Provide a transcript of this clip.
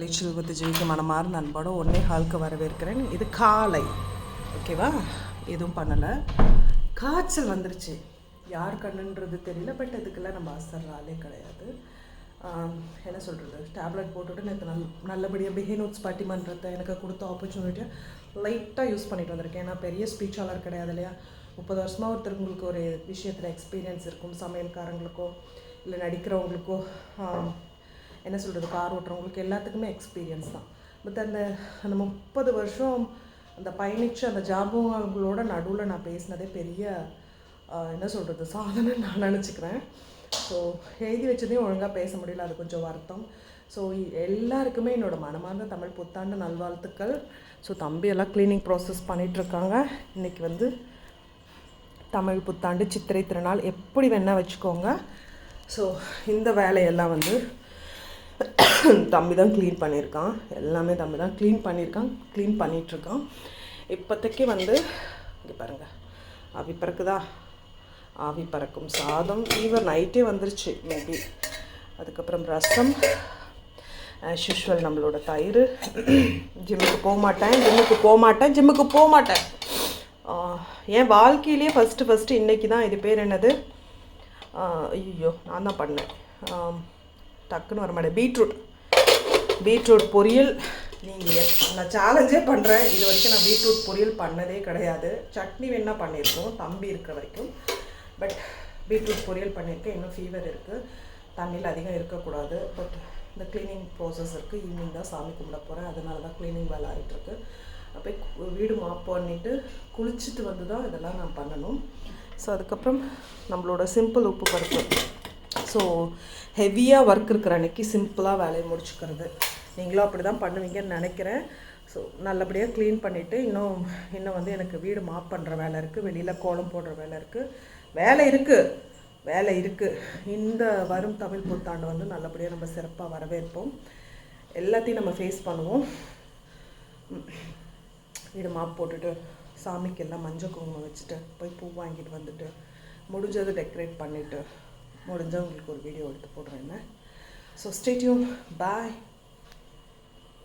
கலைச்செல்வத்தை ஜெயிக்க மனமார்ந்த அன்போட ஒன்னே ஹாலுக்கு வரவேற்கிறேன். இது காலை, ஓகேவா? எதுவும் பண்ணலை. காய்ச்சல் வந்துருச்சு, யார் கண்ணுன்றது தெரியல. பட் இதுக்கெல்லாம் நம்ம அசர்ற ஆளே கிடையாது. என்ன சொல்கிறது, டேப்லெட் போட்டுவிட்டு நேற்று நல்லபடியாக பிஹேனோட்ஸ் பட்டிமன்றத்தை எனக்கு கொடுத்த ஆப்பர்ச்சுனிட்டியை லைட்டாக யூஸ் பண்ணிட்டு வந்திருக்கேன். ஏன்னா பெரிய ஸ்பீச்சாளர் கிடையாது இல்லையா. 30 வருஷமாக ஒருத்தருக்கு ஒரு விஷயத்தில் எக்ஸ்பீரியன்ஸ் இருக்கும். சமையல்காரங்களுக்கோ இல்லை நடிக்கிறவங்களுக்கோ என்ன சொல்கிறது, கார் ஓட்டுறவங்களுக்கு எல்லாத்துக்குமே எக்ஸ்பீரியன்ஸ் தான். பட் அந்த 30 வருஷம் அந்த பயணித்து அந்த ஜாபங்களோட நடுவில் நான் பேசினதே பெரிய என்ன சொல்கிறது சாதனை நான் நினச்சிக்கிறேன். ஸோ எழுதி வச்சதையும் ஒழுங்காக பேச முடியல, அது கொஞ்சம் வருத்தம். ஸோ எல்லாருக்குமே என்னோடய மனமார்ந்த தமிழ் புத்தாண்டு நல்வாழ்த்துக்கள். ஸோ தம்பியெல்லாம் க்ளீனிங் ப்ராசஸ் பண்ணிகிட்ருக்காங்க. இன்றைக்கி வந்து தமிழ் புத்தாண்டு, சித்திரை திருநாள், எப்படி வேணால் வச்சுக்கோங்க. ஸோ இந்த வேலையெல்லாம் வந்து தம்பி தான் க்ளீன் பண்ணியிருக்கான். எல்லாமே தம்பி தான் க்ளீன் பண்ணிகிட்ருக்கான். இப்போதைக்கு வந்து இங்கே பாருங்கள், ஆவி பறக்குதா, ஆவி பறக்கும் சாதம். ஃபீவர் நைட்டே வந்துருச்சு மேபி. அதுக்கப்புறம் ரசம், ஆஸ் யூஷுவல் நம்மளோட தயிர். ஜிம்முக்கு போக மாட்டேன். என் வாழ்க்கையிலேயே ஃபஸ்ட்டு இன்றைக்கி தான், இது பேர் என்னது, ஐயோ நான் தான் பண்ணேன், டக்குன்னு வர மாட்டேன், பீட்ரூட் பொரியல். நான் சேலஞ்சே பண்ணுறேன், இது வரைக்கும் நான் பீட்ரூட் பொரியல் பண்ணதே கிடையாது. சட்னி வேணா பண்ணியிருக்கோம் தம்பி இருக்கிற வரைக்கும். பட் பீட்ரூட் பொரியல் பண்ணியிருக்கேன். இன்னும் ஃபீவர் இருக்குது, தண்ணியில் அதிகம் இருக்கக்கூடாது. பட் இந்த க்ளீனிங் ப்ராசஸ் இருக்குது. ஈவினிங் தான் சாமி கும்பிட போகிறேன், அதனால தான் க்ளீனிங் வேலை ஆகிட்டுருக்கு. அப்போ வீடு மாப் பண்ணிவிட்டு குளிச்சுட்டு வந்து தான் இதெல்லாம் நான் பண்ணணும். ஸோ அதுக்கப்புறம் நம்மளோட சிம்பிள் உப்பு பருப்பு. ஸோ ஹெவியாக ஒர்க் இருக்கிற அன்றைக்கி சிம்பிளாக வேலையை முடிச்சுக்கிறது. நீங்களும் அப்படி தான் பண்ணுவீங்கன்னு நினைக்கிறேன். ஸோ நல்லபடியாக க்ளீன் பண்ணிவிட்டு இன்னும் வந்து எனக்கு வீடு மாப் பண்ணுற வேலை இருக்குது, வெளியில் கோலம் போடுற வேலை இருக்குது. இந்த வரும் தமிழ் புத்தாண்டு வந்து நல்லபடியாக நம்ம சிறப்பாக வரவேற்போம். எல்லாத்தையும் நம்ம ஃபேஸ் பண்ணுவோம். வீடு மாப் போட்டுட்டு சாமிக்கு எல்லாம் மஞ்சள் குங்குமம் வச்சுட்டு போய் பூ வாங்கிட்டு வந்துட்டு முடிஞ்சது டெக்கரேட் பண்ணிவிட்டு முடிஞ்சால் உங்களுக்கு ஒரு வீடியோ எடுத்து போடுறேன். ஸோ ஸ்டே டியூன், பாய்.